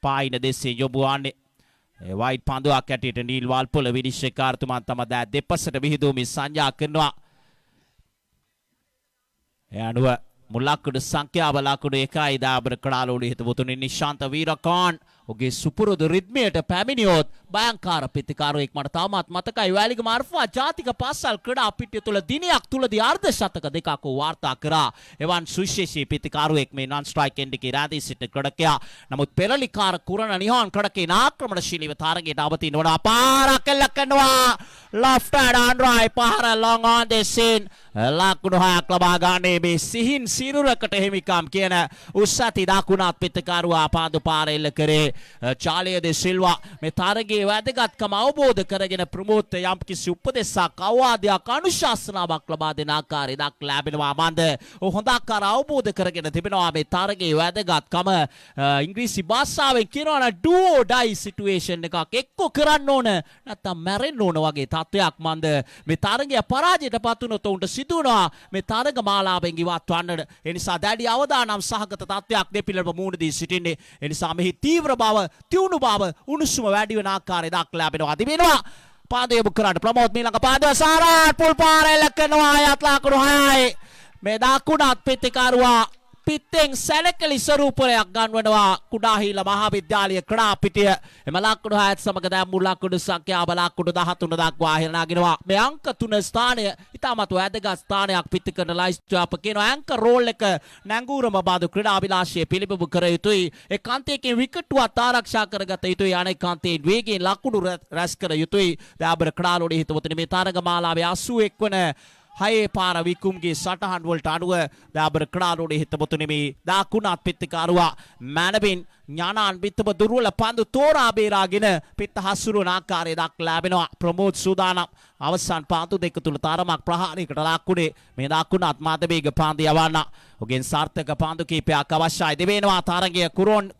පායින දෙසේ යොමු වන්නේ වයිට් පන්දුවක් ඇටියට නීල් වල්පොල විනිශ්චයකාරතුමන් තම දෑ දෙපසට විහිදුවමින් සංඥා කරනවා. ඒ අනුව මුලක්කුඩු සංඛ්‍යාව ලකුණු 1යි දාබර කඩාලෝඩි හිතවතුනි නිශාන්ත වීරකාන් ඔගේ සුපුරුදු රිද්මයට පැමිණියොත් භයංකාර පිටිකාරුවෙක් මට තාමත් මතකයි වැලිගම අර්ෆා ජාතික පාසල් ක්‍රීඩා පිටිය තුල දිනයක් තුලදී අර්ධ ශතක දෙකක් වාර්තා කරා. එවන් සුවිශේෂී පිටිකාරුවෙක් මේ නන් ස්ට්‍රයික් එන්ඩිකේ රැඳී සිටින ක්‍රීඩකයා. නමුත් පෙරලිකාර කුරණ නිහාන් ක්‍රීඩකේ ආක්‍රමණශීලීව තරගයට අවතීන වන පාරක් එල්ල කරනවා. left hand right පාර long on the scene ලකුණු 6ක් ලබා ගන්නේ මේ සිහින් සිරුරකට හිමිකම් කියන උස්සති දකුණත් පිටිකාරුවා පාදු පාර එල්ල කරේ චාලිය දෙ සිල්වා මේ තරගයේ වැදගත්කම අවබෝධ කරගෙන ප්‍රමෝද් යම්කිසි උපදෙසක් අවවාදයක් අනුශාසනාවක් ලබා දෙන ආකාරයක් ලැබෙනවා මන්ද හොඳ ආකාර අවබෝධ කරගෙන තිබෙනවා මේ තරගයේ වැදගත්කම ඉංග්‍රීසි භාෂාවෙන් කියනවා නම් do or die situation එකක් එක්ක කරන්න ඕන නැත්නම් මැරෙන්න ඕන වගේ තත්වයක් මන්ද මේ තරගය පරාජයට පත් වුණොත් උන්ට සිදුවනවා මේ තරග මාලාවෙන් ඉවත් වන්නට ඒ නිසා දැඩි අවදානම් සහගත තත්වයක් දෙපිළම මුහුණ දී සිටින්නේ ඒ නිසා මෙහි තීව්‍ර බව තියුණු බව උණුසුම වැඩි වෙන ආකාරය දක්ලා ලැබෙනවා තිබෙනවා පාදය යොමු කරන්න ප්‍රමෝද් මීළඟ පාදය සාරාත් පුල් පාරේ ලැක්කනවා අයත් ලකුණු 6යි මේ දකුණත් පිටිකරුවා පිටෙන් සැලකලි ස්වරූපයක් ගන්වනවා කුඩාහිල මහාවිද්‍යාලය ක්‍රඩා පිටිය එම ලකුණු 6ත් සමග දැන් මුල් ලකුණු සංඛ්‍යාව ලකුණු 13 දක්වා හිරනාගෙනවා මේ අංක 3 ස්ථානය ඉතාමත් වැදගත් ස්ථානයක් පිටි කරන ලයිස්ට් අප කියනවා ඇන්කර් රෝල් එක නැංගුරම බඳු ක්‍රීඩා අභිලාෂයේ පිළිබිඹු කර යුතුයි ඒ කාන්තයකින් විකටුවත් ආරක්ෂා කරගත යුතුයි අනෙක් කාන්තයෙන් වේගයෙන් ලකුණු රැස් කර යුතුයි දාබර ක්‍රඩාලෝඩි හිතවතුනි මේ තරගමාලාවේ 81 වන හයේ පාර විකුම්ගේ සටහන් වලට අනුව දාබර ක්‍රඩාලෝඩි හිතවතුනි මේ දකුණත් පිටිකරුවා මැනවින් ඥානාන් පිටම දුර්වල පන්දු තෝරා බේරාගෙන පිට හසුරුවන ආකාරය දක්ලා ලැබෙනවා ප්‍රමෝද් සූදානම් අවසන් පාන්දු දෙක තුල තරමක් ප්‍රහාරයකට ලක්ුණේ මේ දකුණත් මාධවේග පාන්දු යවන්න ඔගෙන් සාර්ථක පාන්දු කීපයක් අවශ්‍යයි දෙවෙනවා තරගය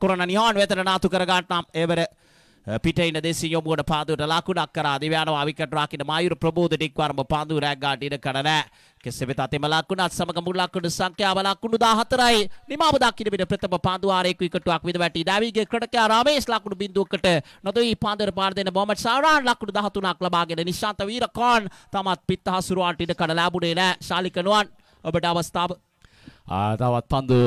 කුරණ නිහාන් වෙතට නාතු කර ගන්නම් එවර පිටින් දෙසිය යොමුවන පාන්දුවට ලකුණක් කරා දිව්‍යානවා විකට් රාකින මායුර ප්‍රබෝධ ඩික්වර්ම පාන්දු රැග් ගන්න ඉඩ කඩ නැහැ කෙසේ වෙතත් එම ලකුණත් සමග මුල් ලකුණු සංඛ්‍යාව ලකුණු 14යි නිමාව දක්ින විට ප්‍රථම පාන්දු ආරේක විකටුවක් විද වැටි දාවිගේ ක්‍රඩකයා රාමේෂ් ලකුණු බිඳුවකට නොදොයි පාන්දර පාර දෙන මොහමඩ් සාරාන් ලකුණු 13ක් ලබාගෙන නිශාන්ත වීරකාන් තමත් පිට හසුරුවන්ට ඉඩ කඩ ලැබුණේ නැහැ ශාලික නුවන් ඔබට අවස්ථාව තවත් පන්දු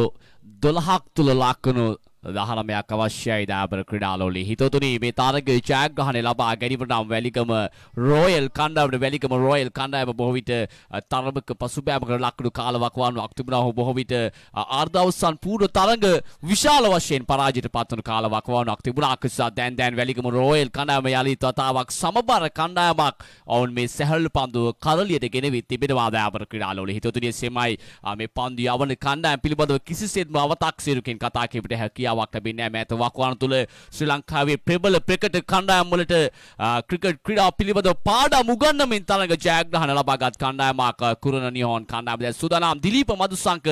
12ක් තුල ලකුණු 19ක් අවශ්‍යයි දාබර ක්‍රීඩාලෝලි හිතතුනි මේ තරගයේ ජයග්‍රහණය ලබා ගැනීමට නම් වැලිගම රොයල් කණ්ඩායමට වැලිගම රොයල් කණ්ඩායම බොහෝ විට තරමක පසුබෑමකට ලකුණු කාලවකවානුවක් තිබුණා බොහෝ විට අර්ධ අවසන් පූර්ව තරග විශාල වශයෙන් පරාජයට පත්වන කාලවකවානුවක් තිබුණා නිසා දැන් වැලිගම රොයල් කණ්ඩායම යලිත් වතාවක් සමබර කණ්ඩායමක් ඔවුන් මේ සැහැල්ලු පන්දුව කරලියට ගෙනවිත් තිබෙනවා දාබර ක්‍රීඩාලෝලි හිතතුනි එසේමයි මේ පන්දු යවන කණ්ඩායම පිළිබඳව කිසිසේත්ම අව탁සිරුකින් කතා කිරීමට හැකියාවක් ලැබෙන්නේ නැහැ. මෑත වකවාන තුල ශ්‍රී ලංකාවේ ප්‍රබල ප්‍රකට කණ්ඩායම් වලට ක්‍රිකට් ක්‍රීඩා පිළිබඳව පාඩම් උගන්වමින් තරග ජයග්‍රහණ ලබාගත් කණ්ඩායමක් කුරණ නිහාන් කණ්ඩායම. දැන් සූදානම් දිලීප මදුසංක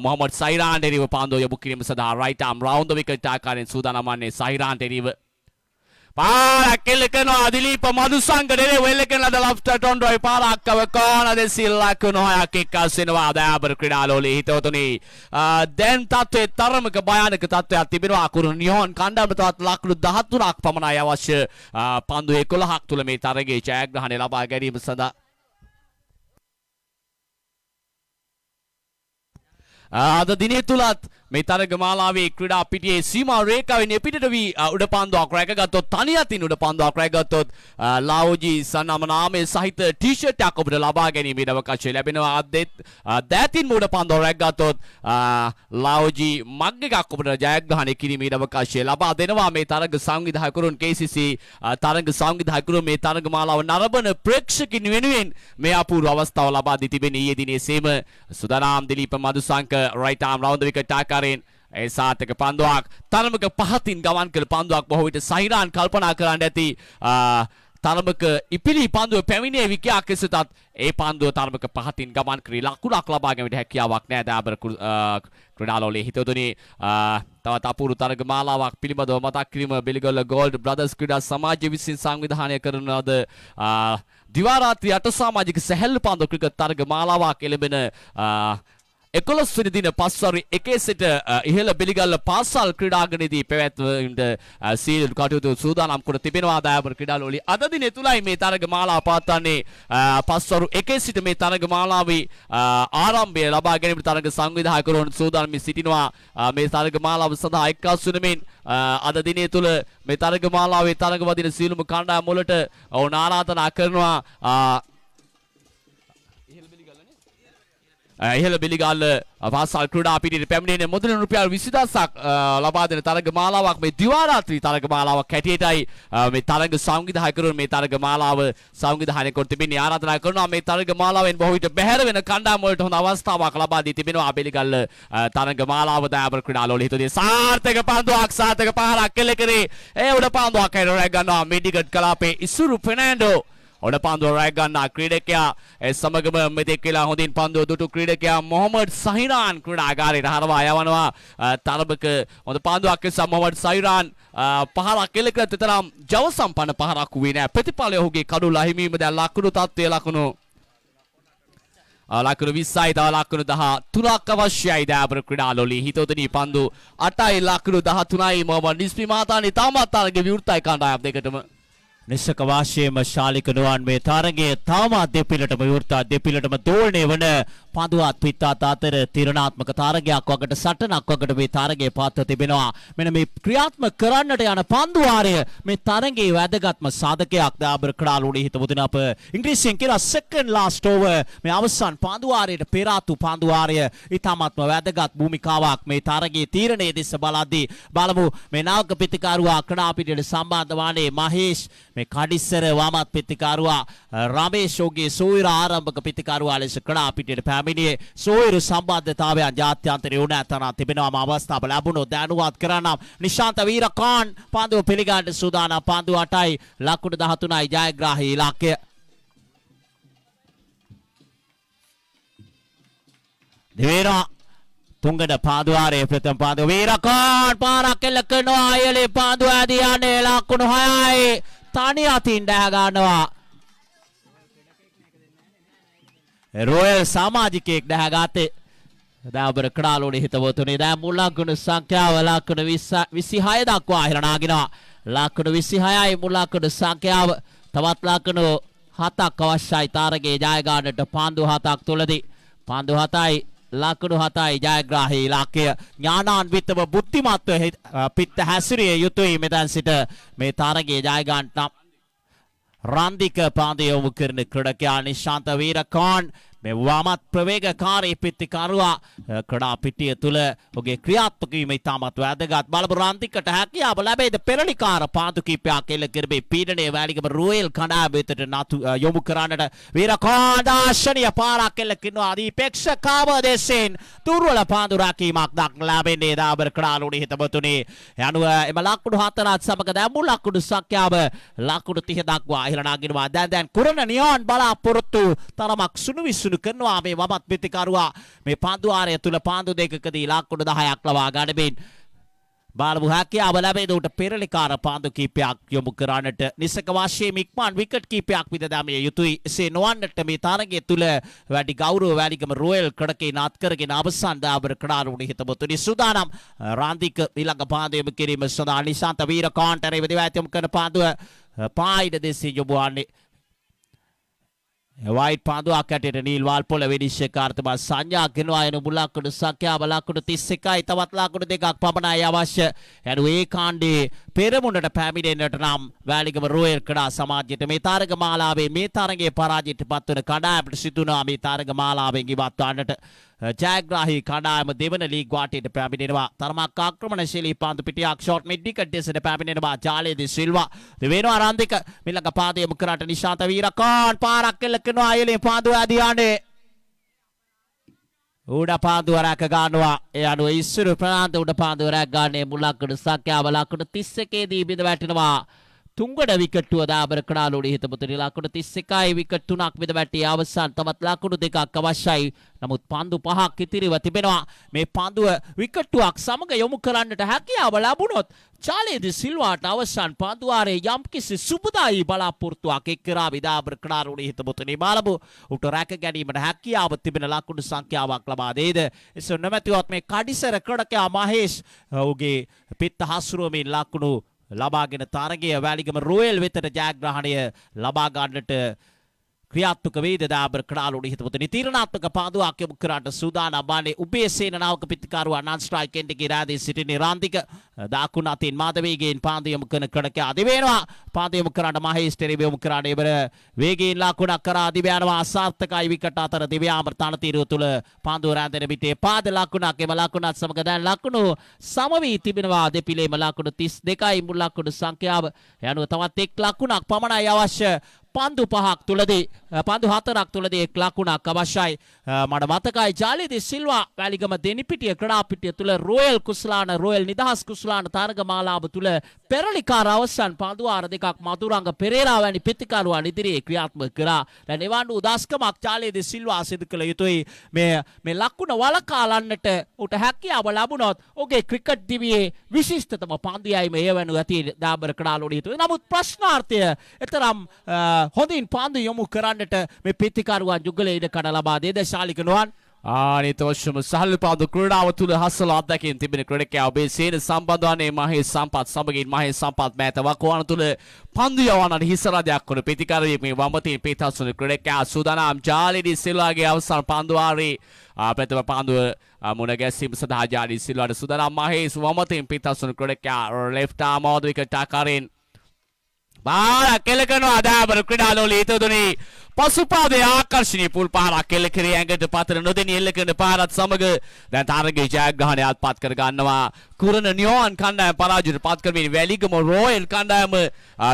මොහමඩ් සයිරාන් දෙරිව පාන්දුව යොමු කිරීම සඳහා රයිට් ආම් රවුන්ඩ් ද විකට් ආකාරයෙන් සූදානම් වන්නේ සයිරාන් දෙරිව. පාරක් එල්ල කරනවා දිලීප මදුසංක දෙරේ වෙල්ල කරන ද ලෙෆ්ට් ටොන්ඩොයි පාරක් කව කෝන දෙසිල් ලකුණු 6ක් එක්කස් වෙනවා දාබර ක්‍රීඩාලෝලි හිතවතුනි දැන් තත්ත්වයේ තරමක භයානක තත්ත්වයක් තිබෙනවා කුරුණ නිහාන් කණ්ඩායමට තවත් ලකුණු 13ක් පමණයි අවශ්‍ය පන්දු 11ක් තුල මේ තරගයේ ජයග්‍රහණය ලබා ගැනීම සඳහා අද දිනේ තුලත් මේ තරගමාලාවේ ක්‍රීඩා පිටියේ සීමා රේඛාවෙන් පිටට වී උඩ පන්දුවක් රැකගත්තොත් තනියතින් උඩ පන්දුවක් රැකගත්තොත් ලාවෝජි සන්නම නාමයේ සහිත ටී-ෂර්ට් එකක් ඔබට ලබා ගැනීමේ අවකාශය ලැබෙනවා. දැතින් උඩ පන්දුවක් රැකගත්තොත් ලාවෝජි මග් එකක් ඔබට ජයග්‍රහණය කිරීමේ අවකාශය ලබා දෙනවා. මේ තරග සංවිධායකවරුන් KCC තරග සංවිධායකවරුන් මේ තරගමාලාව නරඹන ප්‍රේක්ෂකින් වෙනුවෙන් මේ අපූර්ව අවස්ථාව ලබා දී තිබෙන ඊයේ දිනේ සේම සුදානම් දිලීප Madushanka right arm round the wicket ආකාරයෙන් ඒ සාතක පන්දුවක් තරමක පහතින් ගමන් කළ පන්දුවක් බොහෝ විට සහිරාන් කල්පනා කරන්න ඇති තරමක ඉපිලි පන්දුව පැමිණියේ විකයක් එසතත් ඒ පන්දුව තරමක පහතින් ගමන් කරී ලකුණක් ලබා ගැනීමට හැකියාවක් නැහැ. දාබර ක්‍රීඩාලෝලේ හිතවතුනි තවත් අපූර්ව තරගමාලාවක් පිළිබඳව මතක් කිරීම බෙලිගොල්ල ගෝල්ඩ් බ්‍රදර්ස් ක්‍රීඩා සමාජය විසින් සංවිධානය කරන ලද දිවා රාත්‍රී අටසමාජික සැහැල්ලු පන්දු ක්‍රිකට් තරගමාලාවක් එළඹෙන 11 වෙනි දින පස්වරු 1 සිට ඉහළ බෙලිගල්ල පාසල් ක්‍රීඩාංගණයේදී පැවැත්වෙන සීල් කටයුතු සූදානම් කර තිබෙනවා. දායබර ක්‍රීඩාලෝලි අද දිනේ තුලයි මේ තරගමාලාව පවත්වන්නේ. පස්වරු 1 සිට මේ තරගමාලාවේ ආරම්භය ලබා ගැනීමට තරග සංවිධායකවරුන් සූදානම් සිටිනවා. මේ තරගමාලාව සඳහා එක්කාසු වෙනමින් අද දිනේ තුල මේ තරගමාලාවේ තරග වදින සීලුම කණ්ඩායම් වලට ඔවුන් ආරාධනා කරනවා ඉහළ බෙලිගල්ල පාසල් ක්‍රීඩා පිටියට පැමිණෙන මුදල් රුපියල් 20000ක් ලබා දෙන තරගමාලාවක් මේ දිවා රාත්‍රී තරගමාලාවක් හැටියටයි මේ තරග සංවිධායකවරුන් මේ තරගමාලාව සංවිධානය කර තිබෙන්නේ. ආරාධනා කරනවා මේ තරගමාලාවෙන් බොහෝ විට බැහැර වෙන කණ්ඩායම් වලට හොඳ අවස්ථාවක් ලබා දී තිබෙනවා. බෙලිගල්ල තරගමාලාව දායබර ක්‍රීඩාලෝලි හිතුවේ සාර්ථක පන්දුවක් සාර්ථක පහරක් කෙල කරේ ඒ උඩ පන්දුවක් හැර රැග ගන්නවා මිඩිගට් කලාපේ ඉසුරු ෆෙනෑන්ඩෝ ඔඩ පන්දුව රැග ගන්නා ක්‍රීඩකයා ඒ සමගම මෙතෙක් වෙලා හොඳින් පන්දුව දුටු ක්‍රීඩකයා මොහමඩ් සහිරාන් ක්‍රීඩාගාරයට හරවා යවනවා. තරමක හොඳ පන්දුවක් එසා මොහමඩ් සහිරාන් පහරක් කෙල කර තරම් ජව සම්පන්න පහරක් වුණේ නැහැ. ප්‍රතිඵලය ඔහුගේ කඩුල අහිමීම දැන් ලකුණු තත්ත්වයේ ලකුණු 20යි තව ලකුණු 13ක් අවශ්‍යයි. දාබර ක්‍රීඩාලෝලි හිතවතුනි පන්දු 8යි ලකුණු 13යි. මොහමඩ් නිස්පි මහතානි තාමත් තරගේ විවෘතයි කණ්ඩායම් දෙකටම. නිසක වාශයේම ශාලික නුවන් මේ තරගයේ තාමත් දෙපිලටම විවෘත දෙපිලටම දෝලණය වන පන්දුවත් පිටාත අතර තීරණාත්මක තරගයක් වකට සටනක් වකට මේ තරගයේ පාත්ව තිබෙනවා. මෙන්න මේ ක්‍රියාත්මක කරන්නට යන පන්දු වාරය මේ තරගයේ වැදගත්ම සාධකයක්. දාබර ක්‍රීඩාලෝලි හිතවතුනි අප ඉංග්‍රීසියෙන් කියන second last over මේ අවසන් පන්දු වාරයට පෙර ආතු පන්දු වාරය ඊටාත්ම වැදගත් භූමිකාවක් මේ තරගයේ තීරණයේ දෙස බලද්දී බලමු මේ නායක පිටිකාරුවා ක්‍රීඩා පිටියට සම්බන්ධ වන්නේ මහේෂ් මේ කඩිස්සර වාමත් පිටිකාරුවා රමේෂ් ඔගේ සෝයිර ආරම්භක පිටිකාරුවා ලෙස ක්‍රීඩා පිටියට පැමිණියේ සෝයිර සම්බන්ධතාවයන් ජාත්‍යන්තරයේ උණැතන තිබෙනවාම අවස්ථාව ලැබුණොත් දැනුවත් කරනම් නිශාන්ත වීරකාන් පන්දුව පිළිගන්න සූදානම්. පන්දුව 8යි ලකුණු 13යි ජයග්‍රාහී ඉලක්කය. දෙවේනා තුංගඩ පාදුවාරයේ ප්‍රථම පන්දුව වීරකාන් පාරක් එල්ල කරනවා. අයලේ පන්දුව ඇදී යන්නේ ලකුණු 6යි. තනි අතින් දැහ ගන්නවා රොයල් සමාජිකයෙක් දැහගත්තේ. දාබර ක්‍රීඩාලෝලි හිතවතුනි දැන් මුල් ලකුණු සංඛ්‍යාව ලකුණු 26 දක්වා ඉහළ නාගිනවා. ලකුණු 26යි මුල් ලකුණු සංඛ්‍යාව. තවත් ලකුණු 7ක් අවශ්‍යයි තරගයේ ජය ගන්නට පන්දු 7ක් තුලදී. පන්දු 7යි ලකුණු 7යි ජයග්‍රාහී ඉලක්කය. ඥානාන්විතව බුද්ධිමත්ව පිට හැසිරිය යුතුයි මෙතන සිට මේ තරගයේ ජය ගන්නට. රන්දික පාදය යොමු කරන ක්‍රීඩකයා නිශාන්ත වීරකාන් මේ වමත් ප්‍රවේගකාරී පිටිකරුවා ක්‍රීඩා පිටිය තුල ඔහුගේ ක්‍රියාත්මක වීම ඉතාමත් වැදගත්. බලමු රන්දිකට හැකියාව ලැබෙයිද පෙරලිකාර පාදු කිහිපයක් එල්ල කරපේ පීඩනයේ වැලිගම රොයල් කණ්ඩායම වෙතට නතු යොමු කරන්නට වීරකාන් දාර්ශනික පාරක් එල්ල කරනවා. අධිපේක්ෂකව දෙසින් දුර්වල පාදු රැකීමක් දක්න ලැබෙන්නේ දාබර ක්‍රීඩාලෝලි හිතවතුනි. යනුව එම ලකුණු 4ත් සමග දැන් මුල් ලකුණු සංඛ්‍යාව ලකුණු 30 දක්වා ඉහළ නගිනවා. දැන් කුරණ නියෝන් බලාපොරොත්තු තරමක් සුණු විසුණු කරනවා මේ වමත් පිටිකරුවා මේ පන්දු වාරය තුල පන්දු දෙකකදී ලකුණු 10ක් ලබා ගන්නමින් බලමු හැකියාව ලැබෙන උට පෙරලිකාර පන්දු කීපයක් යොමු කරන්නට නිසක වශයෙන් ඉක්මන් විකට් කීපයක් විද දැමිය යුතුයි. එසේ නොවන්නට මේ තරගය තුල වැඩි ගෞරව වැලිගම රොයල් කඩකේ නාත් කරගෙන අවසන් දාබර ක්‍රීඩාලෝලි හිතවතුනි සූදානම්. රන්දික ඊළඟ පන්දු යොමු කිරීම සඳහා නිශාන්ත වීරකාන්ට රෙවිදිව ඇතම් කරන පන්දුව පායිඩ දෙසින් යොමු වන්නේ වයිට් පාන්දුවක් ඇටට නීල් වල්පොල විනිශ්චයකාර්තුමා සංඥා ගෙනවා එනු මුලක්කුඩු සංඛ්‍යාව ලකුණු 31යි තවත් ලකුණු දෙකක් පමණයි අවශ්‍ය. එනු ඒ කාණ්ඩේ පෙරමුණට පැමිණෙන්නට නම් වැලිගම රෝයල් ක්‍රීඩා සමාජයට මේ තරග මාලාවේ මේ තරගයේ පරාජයට පත්වන කණ්ඩායමට සිදුනා මේ තරග මාලාවෙන් ඉවත් වන්නට ජයග්‍රාහී කණ්ඩායම දෙවන ලීග් වාටයට පැමිණෙනවා. තරමක් ආක්‍රමණශීලී පන්දු පිටියක් ෂෝට් මිඩ් විකට් දෙසට පැමිණෙනවා. ජාලේදී සිල්වා දෙවෙනවා රන්දික මිලඟ පාදයේ මුකරට නිශාන්ත වීරකාන් පාරක් කෙල්ල කරනවා අයලේ පාදුව ඇදී යන්නේ. උඩ පාදුව රැක ගන්නවා. ඒ අනුව ඉස්සුරු ප්‍රනාන්ත උඩ පාදුව රැක ගන්නේ මුලක්කඩ සංඛ්‍යාව ලකුණු 31 දී බිඳ වැටෙනවා. තුංගඩ විකට්ටුව දාබර කඩාලෝඩි හිතපුතුනි ලකුණු 31යි විකට් 3ක් විද වැටි අවසන් තවත් ලකුණු දෙකක් අවශ්‍යයි. නමුත් පන්දු 5ක් ඉතිරිව තිබෙනවා. මේ පන්දුව විකට්ටුවක් සමග යොමු කරන්නට හැකියාව ලැබුණොත් චාලේදී සිල්වාට අවසන් පන්දු වාරයේ යම්කිසි සුබදායී බලාපොරොත්තුවක් එක් කරා විදාබර කඩාලෝඩි හිතපුතුනි බලමු. උට රැක ගැනීමට හැකියාව තිබෙන ලකුණු සංඛ්‍යාවක් ලබා දෙයිද? එසේ නොමැතිවත් මේ කඩිසර ක්‍රඩකයා මහේෂ් ඔහුගේ පිත්ත හසුරුවමින් ලකුණු ලබාගෙන තරගය වැලිගම රෝයල් වෙතට ජයග්‍රහණය ලබා ගන්නට ක්‍රියාත්මක වේද දාබර කඩාලෝඩි හිතපොතේ තීරණාත්මක පාදුවක් යොමු කරාට සූදානම් වන්නේ උබේසේන නාවක පිටිකරුවා නන් ස්ට්‍රයික් එන්ඩ් රාදී සිටින රාන්දික දාකුණ අතින් මාදවේගයෙන් පාද යොමු කරන කඩක අධි වෙනවා. පාද යොමු කරාට මහේෂ් ටෙරි යොමු කරාට ඉවර වේගයෙන් ලකුණක් කරා අධි යනවා. අසාර්ථකයි විකට අතර දිව්‍යාමර තනතිරුව තුල පාදුව රැඳෙන පිටේ පාද ලකුණක් එම ලකුණත් සමග දැන් ලකුණු සම වී තිබෙනවා. දෙපිලේම ලකුණු 32යි මුල් ලකුණු සංඛ්‍යාව යනුව තවත් එක් ලකුණක් පමණයි අවශ්‍ය. පන්දු 5ක් තුලදී පන්දු 4ක් තුලදී එක් ලකුණක් අවශ්‍යයි. මට මතකයි ජාලේදී සිල්වා වැලිගම දෙනිපිටිය ක්‍රීඩා පිටිය තුල රෝයල් කුස්ලාන රෝයල් නිදහස් කුස්ලාන තරග මාලාව තුල පෙරලිකාර අවසන් පන්දු ආර දෙකක් මදුරංග පෙරේරා වැනි පිටිකරුවන් ඉදිරියේ ක්‍රියාත්මක කරා. දැන් එවන් උදාස්කමක් ජාලේදී සිල්වා සිදු කළ යුතුයි. මේ ලකුණ වළකාලන්නට උට හැකියාව ලැබුණොත් ඔහුගේ ක්‍රිකට් දිවියේ විශිෂ්ටතම පන්දියයි මේ වෙනු ඇති දාබර කඩාලෝඩි හිතුවේ. නමුත් ප්‍රශ්නාර්ථය එතරම් හොඳින් පාන්දු යොමු කරන්නට මේ පිටිකරුවන් යුගලයේ ඉඩ කඩ ලබා දෙද ශාලික නොවන් ආනිතවශ්‍යම සහල් පාදු ක්‍රීඩාව තුළ හසල අත්දැකීම් තිබෙන ක්‍රීඩකයා ඔබේ සේන සම්බන්ධ වන්නේ මහේෂ් සම්පත් සමගින් මහේෂ් සම්පත් මෑත වකවාන තුළ පන්දු යවන්නට හිසරදයක් වන පිටිකරුවෙක් මේ වමතින් පිටහසුන ක්‍රීඩකයා සූදානම්. ජාලේදී සිල්වාගේ අවසන් පන්දු වාරේ ප්‍රථම පන්දුව මුණ ගැසීම සඳහා ජාලේදී සිල්වාට සූදානම්. මහේෂ් වමතින් පිටහසුන ක්‍රීඩකයා ලෙෆ්ට් ආම් ආද විකට් ආකාරයෙන් පාරක් කෙල කරනවා දාබර ක්‍රීඩාලෝලී හිතදුනි. පසුපාදයේ ආකර්ෂණීය පුල් පාරක් කෙල කරේ ඇඟට පතර නොදෙනී එල්ල කරන පාරත් සමග දැන් තරගයේ ජයග්‍රහණයත් පත් කර ගන්නවා. කුරණ නියෝන් කණ්ඩායම පරාජයට පත් කරමින් වැලිගම රෝයල් කණ්ඩායම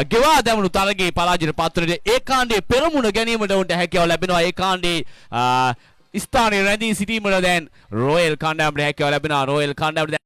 ගෙවා දැමුණු තරගයේ පරාජයට පත් වන ඒ කාණ්ඩයේ පෙරමුණ ගැනීමට උන්ට හැකියාව ලැබෙනවා. ඒ කාණ්ඩයේ ස්ථානයේ රැඳී සිටීමට දැන් රෝයල් කණ්ඩායමට හැකියාව ලැබෙනවා. රෝයල් කණ්ඩායමට